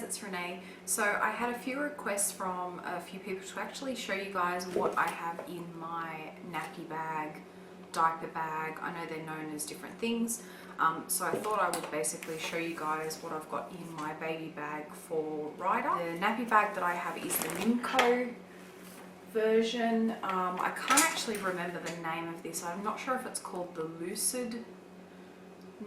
it's Renee. So I had a few requests from a few people to actually show you guys what I have in my nappy bag, diaper bag. I know they're known as different things. So I thought I would basically show you guys what I've got in my baby bag for Ryder. The nappy bag that I have is the Mimco version. I can't actually remember the name of this. I'm not sure if it's called the Lucid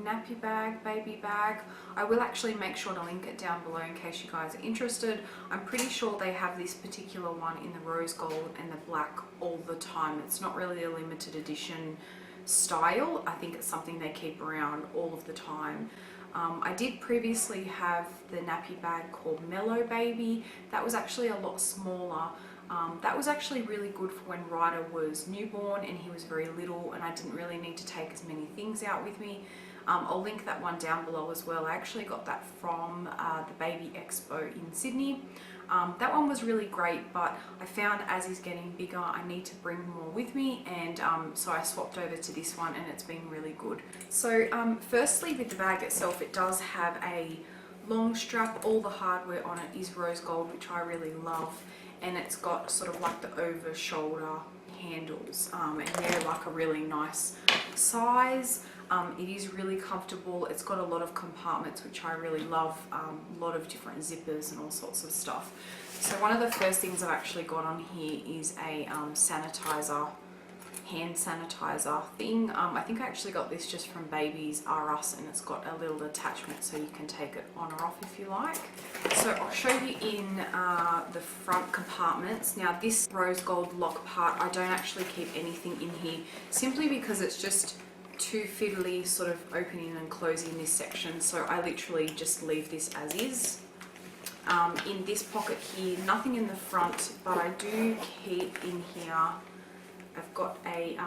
nappy bag, baby bag. I will actually make sure to link it down below in case you guys are interested. I'm pretty sure they have this particular one in the rose gold and the black all the time. It's not really a limited edition style. I think it's something they keep around all of the time. I did previously have the nappy bag called Mellow Baby. That was actually a lot smaller. That was actually really good for when Ryder was newborn and he was very little and I didn't really need to take as many things out with me. I'll link that one down below as well. I actually got that from the Baby Expo in Sydney. That one was really great, but I found as he's getting bigger I need to bring more with me, and so I swapped over to this one and it's been really good. So firstly, with the bag itself, it does have a long strap. All the hardware on it is rose gold, which I really love, and it's got sort of like the over shoulder handles, and they're like a really nice size. It is really comfortable. It's got a lot of compartments, which I really love, a lot of different zippers and all sorts of stuff. So one of the first things I've actually got on here is a sanitizer, hand sanitizer thing. I think I actually got this just from Babies R Us, and it's got a little attachment so you can take it on or off if you like. So I'll show you in the front compartments. Now this rose gold lock part, I don't actually keep anything in here simply because it's just too fiddly sort of opening and closing this section, so I literally just leave this as is. In this pocket here, nothing in the front, but I do keep in here, I've got a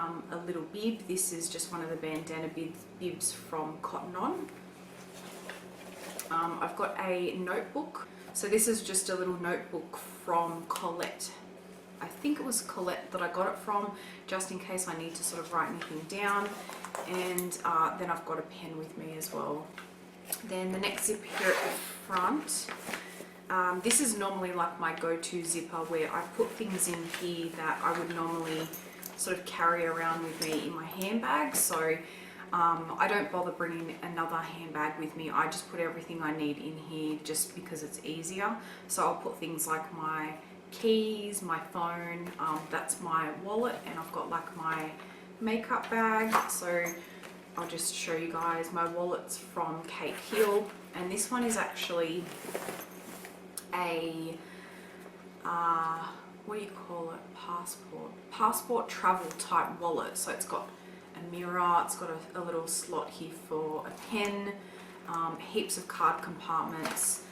little bib. This is just one of the bandana bibs from Cotton On. I've got a notebook. So this is just a little notebook from Colette. I think it was Colette that I got it from, just in case I need to sort of write anything down. And then I've got a pen with me as well. Then the next zip here at the front, this is normally like my go-to zipper, where I put things in here that I would normally sort of carry around with me in my handbag. So I don't bother bringing another handbag with me. I just put everything I need in here just because it's easier. So I'll put things like my keys, my phone, that's my wallet, and I've got like my makeup bag. So I'll just show you guys. My wallet's from Kate Hill, and this one is actually a what do you call it, passport travel type wallet. So it's got a mirror, it's got a little slot here for a pen, heaps of card compartments,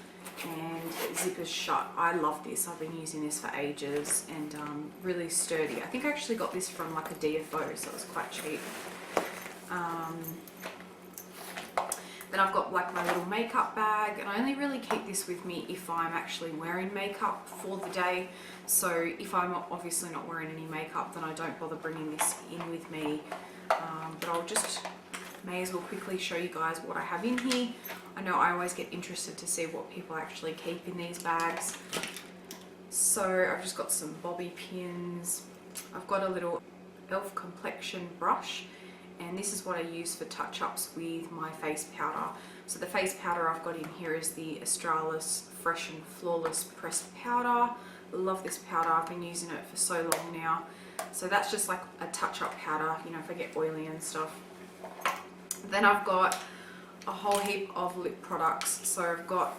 and it zippers shut. I love this. I've been using this for ages, and really sturdy. I think I actually got this from like a DFO, so it was quite cheap. Then I've got like my little makeup bag, and I only really keep this with me if I'm actually wearing makeup for the day. So if I'm obviously not wearing any makeup, then I don't bother bringing this in with me. But I'll just may as well quickly show you guys what I have in here. I know I always get interested to see what people actually keep in these bags. So I've just got some bobby pins. I've got a little e.l.f. complexion brush, and this is what I use for touch-ups with my face powder. So the face powder I've got in here is the Australis Fresh and Flawless Pressed Powder. Love this powder. I've been using it for so long now. So that's just like a touch-up powder, you know, if I get oily and stuff. Then I've got a whole heap of lip products. So I've got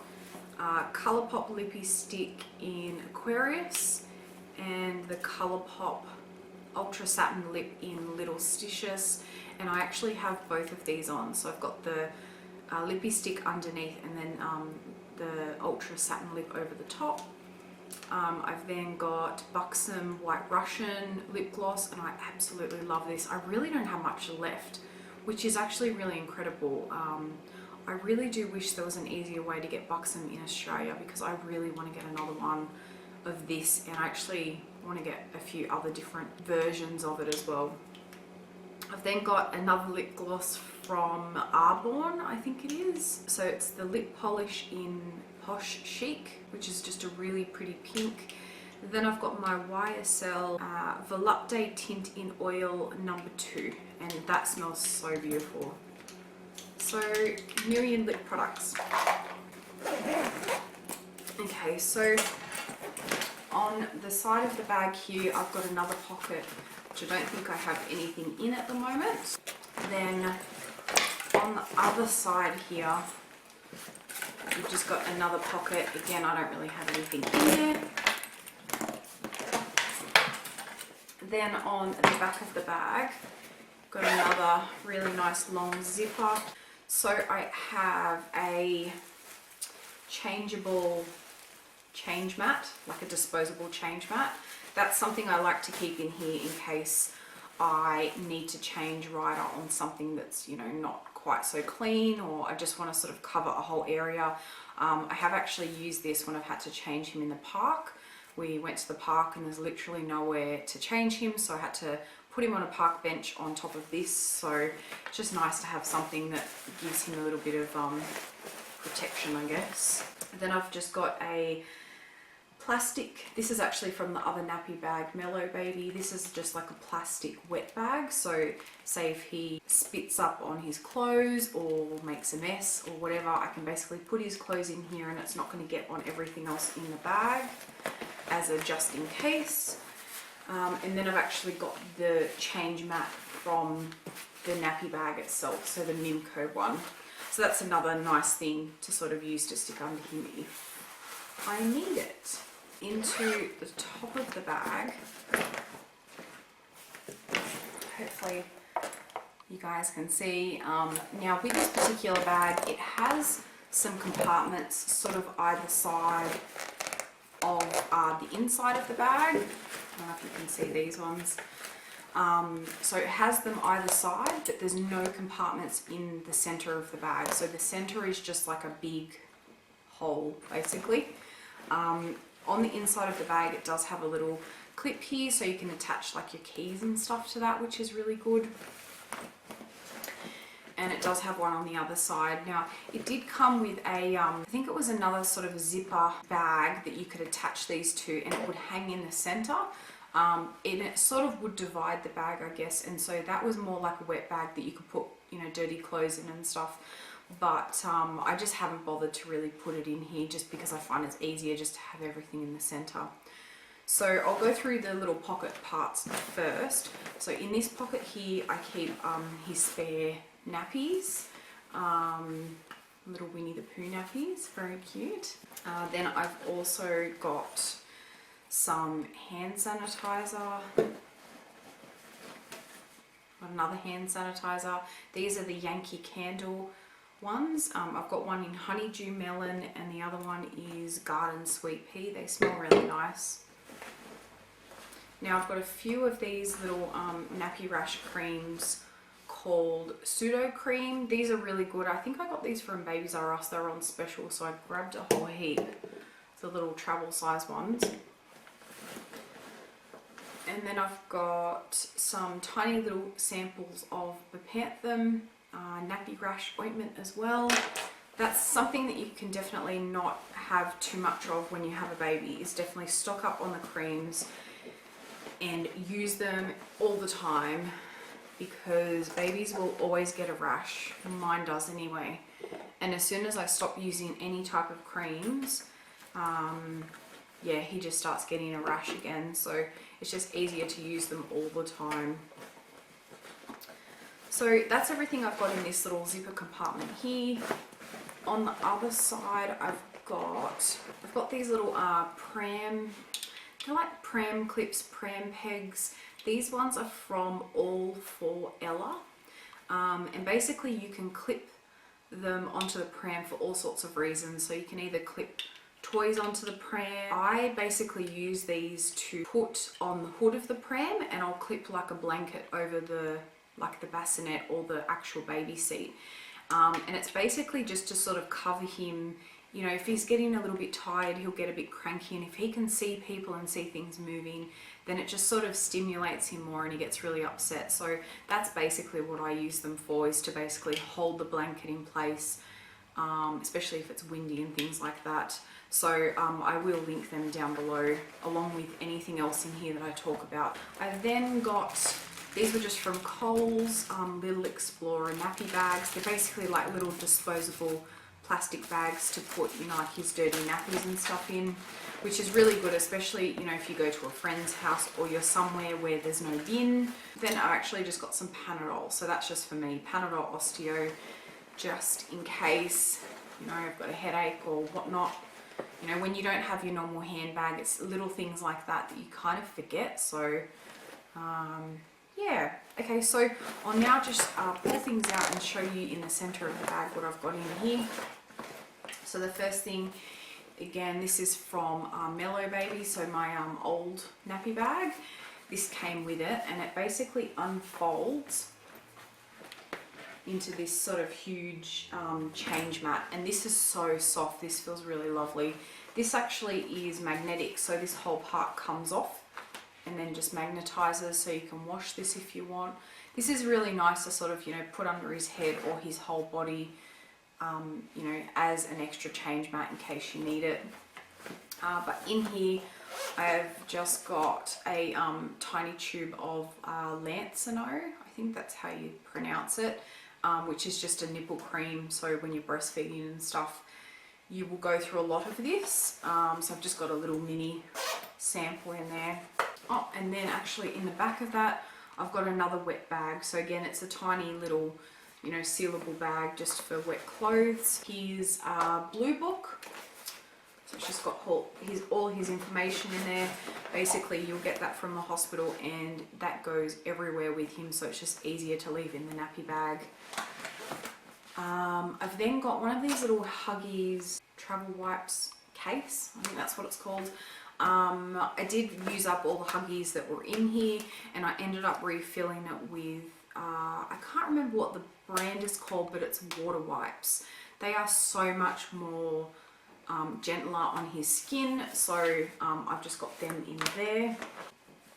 Colourpop Lippy Stick in Aquarius and the Colourpop Ultra Satin Lip in Little Stitious, and I actually have both of these on. So I've got the Lippy Stick underneath and then the Ultra Satin Lip over the top. I've then got Buxom White Russian lip gloss, and I absolutely love this. I really don't have much left, which is actually really incredible. I really do wish there was an easier way to get Buxom in Australia, because I really want to get another one of this, and I actually want to get a few other different versions of it as well. I've then got another lip gloss from Arbonne, I think it is. So it's the Lip Polish in Posh Chic, which is just a really pretty pink. Then I've got my YSL Volupte Tint in Oil number 2, and that smells so beautiful. So, million lip products. Okay, so on the side of the bag here, I've got another pocket, which I don't think I have anything in at the moment. Then on the other side here, we've just got another pocket. Again, I don't really have anything in there. Then on the back of the bag, got another really nice long zipper. So I have a changeable change mat, like a disposable change mat. That's something I like to keep in here in case I need to change Ryder on something that's, you know, not quite so clean, or I just want to sort of cover a whole area. I have actually used this when I've had to change him in the park. We went to the park and there's literally nowhere to change him, so I had to put him on a park bench on top of this. So it's just nice to have something that gives him a little bit of protection, I guess. Then I've just got a plastic, this is actually from the other nappy bag, Mellow Baby. This is just like a plastic wet bag, so say if he spits up on his clothes or makes a mess or whatever, I can basically put his clothes in here and it's not going to get on everything else in the bag, as a just in case. And then I've actually got the change mat from the nappy bag itself, so the Mimco one. So that's another nice thing to sort of use to stick under him if I need it. Into the top of the bag, hopefully you guys can see. Now with this particular bag, it has some compartments sort of either side of the inside of the bag. I don't know if you can see these ones. So it has them either side, but there's no compartments in the center of the bag. So the center is just like a big hole, basically. On the inside of the bag, it does have a little clip here, so you can attach like your keys and stuff to that, which is really good. And it does have one on the other side. Now, it did come with a, I think it was another sort of zipper bag that you could attach these to, and it would hang in the center. And it sort of would divide the bag, I guess, and so that was more like a wet bag that you could put, you know, dirty clothes in and stuff. But I just haven't bothered to really put it in here, just because I find it's easier just to have everything in the center. So I'll go through the little pocket parts first. So in this pocket here, I keep his spare nappies, little Winnie the Pooh nappies, very cute. Then I've also got some hand sanitizer, another hand sanitizer. These are the Yankee Candle ones. I've got one in Honeydew Melon and the other one is Garden Sweet Pea. They smell really nice. Now I've got a few of these little nappy rash creams called Pseudo Cream. These are really good. I think I got these from Babies R Us. They were on special, so I grabbed a whole heap. The little travel size ones. And then I've got some tiny little samples of Bepanthen nappy rash ointment as well. That's something that you can definitely not have too much of when you have a baby, is definitely stock up on the creams and use them all the time, because babies will always get a rash. Mine does anyway. And as soon as I stop using any type of creams, yeah, he just starts getting a rash again. So it's just easier to use them all the time. So that's everything I've got in this little zipper compartment here. On the other side, I've got these little Pram, they're like Pram clips, Pram pegs. These ones are from All for Ella. And basically you can clip them onto the pram for all sorts of reasons. So you can either clip toys onto the pram. I basically use these to put on the hood of the pram, and I'll clip like a blanket over the bassinet or the actual baby seat. And it's basically just to sort of cover him. You know, if he's getting a little bit tired, he'll get a bit cranky, and if he can see people and see things moving, then it just sort of stimulates him more and he gets really upset. So that's basically what I use them for, is to basically hold the blanket in place especially if it's windy and things like that. So I will link them down below along with anything else in here that I talk about. I then got, these were just from Coles, Little Explorer nappy bags. They're basically like little disposable plastic bags to put, you know, like his dirty nappies and stuff in, which is really good, especially, you know, if you go to a friend's house or you're somewhere where there's no bin. Then I actually just got some Panadol, so that's just for me, Panadol Osteo, just in case, you know, I've got a headache or whatnot. You know, when you don't have your normal handbag, it's little things like that that you kind of forget. So yeah, okay, so I'll now just pull things out and show you in the center of the bag what I've got in here. So the first thing, again, this is from Mellow Baby, so my old nappy bag. This came with it, and it basically unfolds into this sort of huge change mat, and this is so soft. This feels really lovely. This actually is magnetic, so this whole part comes off and then just magnetizes, so you can wash this if you want. This is really nice to sort of, you know, put under his head or his whole body, you know, as an extra change mat in case you need it. But in here I've just got a tiny tube of Lancino, I think that's how you pronounce it, which is just a nipple cream, so when you're breastfeeding and stuff you will go through a lot of this. So I've just got a little mini sample in there. Oh, and then actually in the back of that I've got another wet bag. So again, it's a tiny little, you know, sealable bag just for wet clothes. Here's Blue Book. So it's just got all his information in there. Basically you'll get that from the hospital and that goes everywhere with him, so it's just easier to leave in the nappy bag. I've then got one of these little Huggies travel wipes case, I think that's what it's called. I did use up all the Huggies that were in here, and I ended up refilling it with, I can't remember what the brand is called, but it's water wipes. They are so much more gentler on his skin, so I've just got them in there.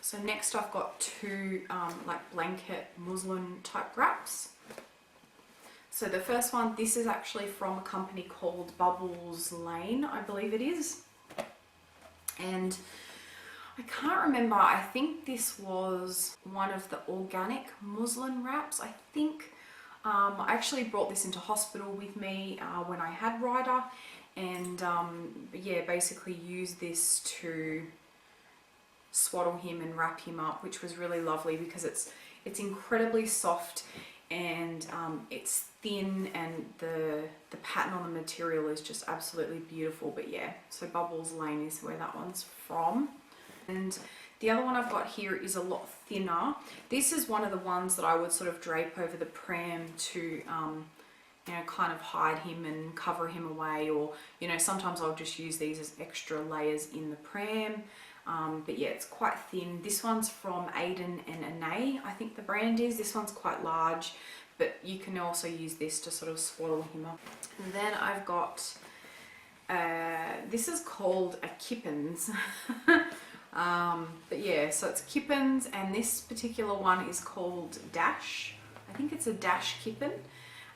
So next I've got two like blanket muslin type wraps. So the first one, this is actually from a company called Bubbles Lane, I believe it is. And I can't remember, I think this was one of the organic muslin wraps, I think. I actually brought this into hospital with me when I had Ryder, and yeah, basically used this to swaddle him and wrap him up, which was really lovely because it's incredibly soft, and it's thin, and the pattern on the material is just absolutely beautiful. But yeah, so Bubbles Lane is where that one's from. And the other one I've got here is a lot thinner. This is one of the ones that I would sort of drape over the pram to you know, kind of hide him and cover him away, or you know, sometimes I'll just use these as extra layers in the pram. But yeah, it's quite thin. This one's from Aiden and Renée, I think the brand is. This one's quite large, but you can also use this to sort of swaddle him up. And then I've got, this is called a Kippens. But yeah, so it's Kippens, and this particular one is called Dash. I think it's a Dash Kippen.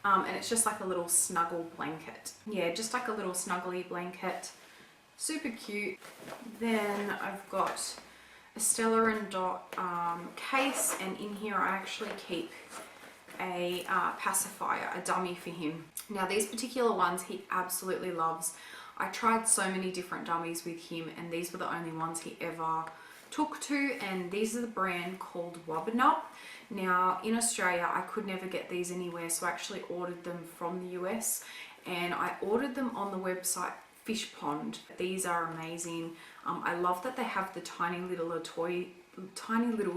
And it's just like a little snuggle blanket. Yeah, just like a little snuggly blanket. Super cute. Then I've got a Stella & Dot case, and in here I actually keep a pacifier, a dummy for him. Now these particular ones he absolutely loves. I tried so many different dummies with him, and these were the only ones he ever took to, and these are the brand called Wubbanub. Now in Australia I could never get these anywhere, so I actually ordered them from the US, and I ordered them on the website Fish Pond. These are amazing. I love that they have the tiny little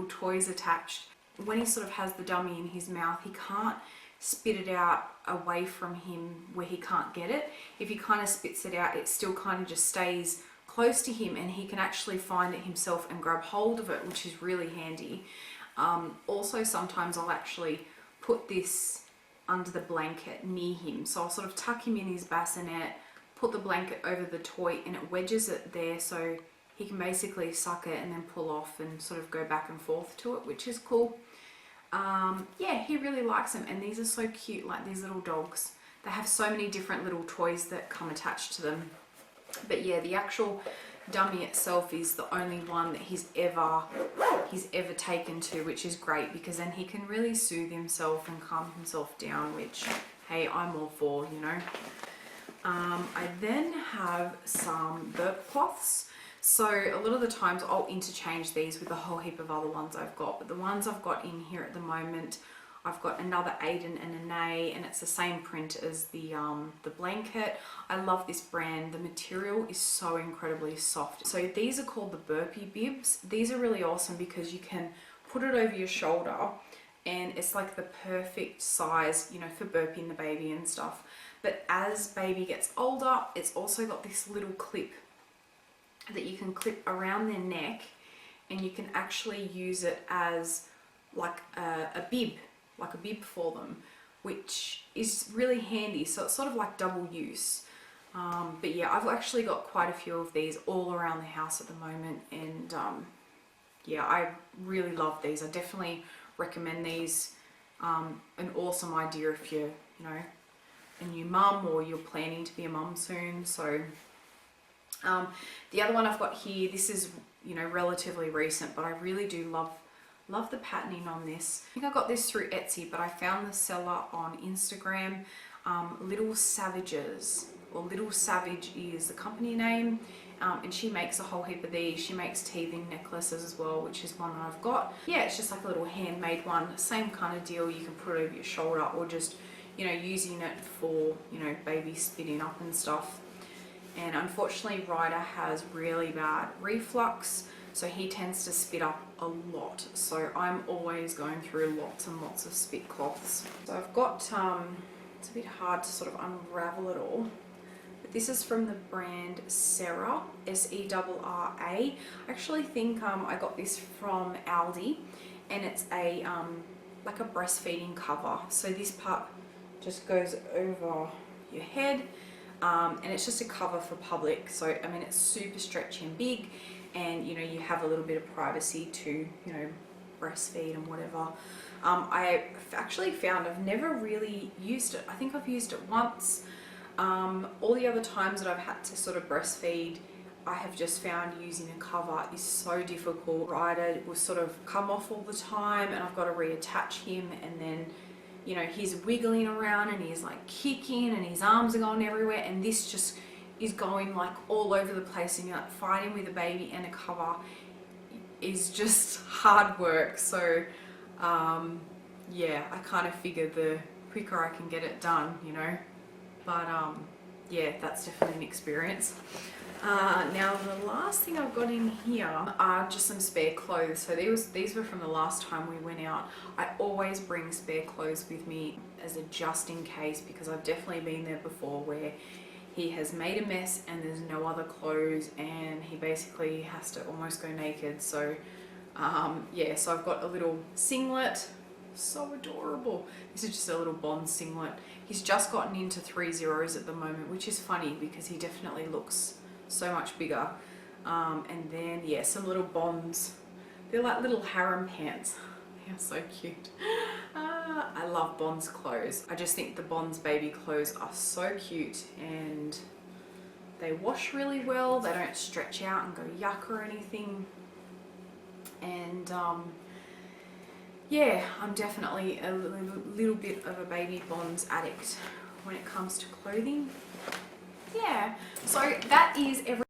toys attached. When he sort of has the dummy in his mouth, he can't spit it out away from him where he can't get it. If he kind of spits it out, it still kind of just stays close to him, and he can actually find it himself and grab hold of it, which is really handy. Also, sometimes I'll actually put this under the blanket near him, so I'll sort of tuck him in his bassinet, put the blanket over the toy, and it wedges it there, so he can basically suck it and then pull off and sort of go back and forth to it, which is cool. Yeah, he really likes them, and these are so cute, like these little dogs. They have so many different little toys that come attached to them. But yeah, the actual dummy itself is the only one that he's ever taken to, which is great, because then he can really soothe himself and calm himself down, which, hey, I'm all for, you know. I then have some burp cloths. So a lot of the times I'll interchange these with a whole heap of other ones I've got, but the ones I've got in here at the moment, I've got another Aiden and Renée, and it's the same print as the blanket. I love this brand. The material is so incredibly soft. So these are called the burpee bibs. These are really awesome because you can put it over your shoulder and it's like the perfect size, you know, for burping the baby and stuff. But as baby gets older, it's also got this little clip that you can clip around their neck, and you can actually use it as like a bib for them, which is really handy. So it's sort of like double use. But yeah, I've actually got quite a few of these all around the house at the moment, and yeah, I really love these. I definitely recommend these. An awesome idea if you're, you know, a new mum or you're planning to be a mum soon. So the other one I've got here, this is, you know, relatively recent, but I really do love the patterning on this. I think I got this through Etsy, but I found the seller on Instagram. Little Savages, or Little Savage is the company name, and she makes a whole heap of these. She makes teething necklaces as well, which is one that I've got. Yeah, it's just like a little handmade one, same kind of deal. You can put it over your shoulder, or just, you know, using it for, you know, baby spitting up and stuff. And unfortunately Ryder has really bad reflux, so he tends to spit up a lot. So I'm always going through lots and lots of spit cloths. So I've got, it's a bit hard to sort of unravel it all, but this is from the brand Serra, S-E-R-R-A. I actually think I got this from Aldi, and it's a like a breastfeeding cover. So this part just goes over your head. And it's just a cover for public, so I mean it's super stretchy and big, and you know, you have a little bit of privacy to, you know, breastfeed and whatever. I actually found I've never really used it. I think I've used it once. All the other times that I've had to sort of breastfeed, I have just found using a cover is so difficult. Ryder will sort of come off all the time, and I've got to reattach him, and then, you know, he's wiggling around and he's like kicking and his arms are going everywhere, and this just is going like all over the place, and you're like fighting with a baby, and a cover is just hard work. So yeah, I kind of figured the quicker I can get it done, you know, but yeah, that's definitely an experience. Now the last thing I've got in here are just some spare clothes. So these were from the last time we went out. I always bring spare clothes with me as a just in case, because I've definitely been there before where he has made a mess and there's no other clothes, and he basically has to almost go naked. So yeah, so I've got a little singlet, so adorable. This is just a little Bond singlet. He's just gotten into 3/0s at the moment, which is funny because he definitely looks so much bigger. And then yeah, some little Bonds. They're like little harem pants. They are so cute. I love Bond's clothes. I just think the Bond's baby clothes are so cute, and they wash really well. They don't stretch out and go yuck or anything. And yeah, I'm definitely a little bit of a baby Bonds addict when it comes to clothing. Yeah, so that is everything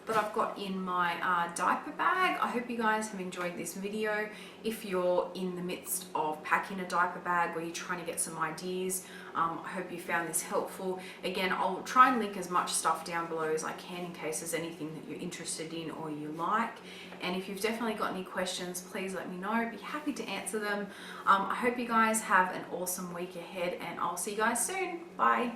that I've got in my diaper bag. I hope you guys have enjoyed this video. If you're in the midst of packing a diaper bag or you're trying to get some ideas, I hope you found this helpful. Again, I'll try and link as much stuff down below as I can in case there's anything that you're interested in or you like. And if you've definitely got any questions, please let me know. I'd be happy to answer them. I hope you guys have an awesome week ahead, and I'll see you guys soon. Bye.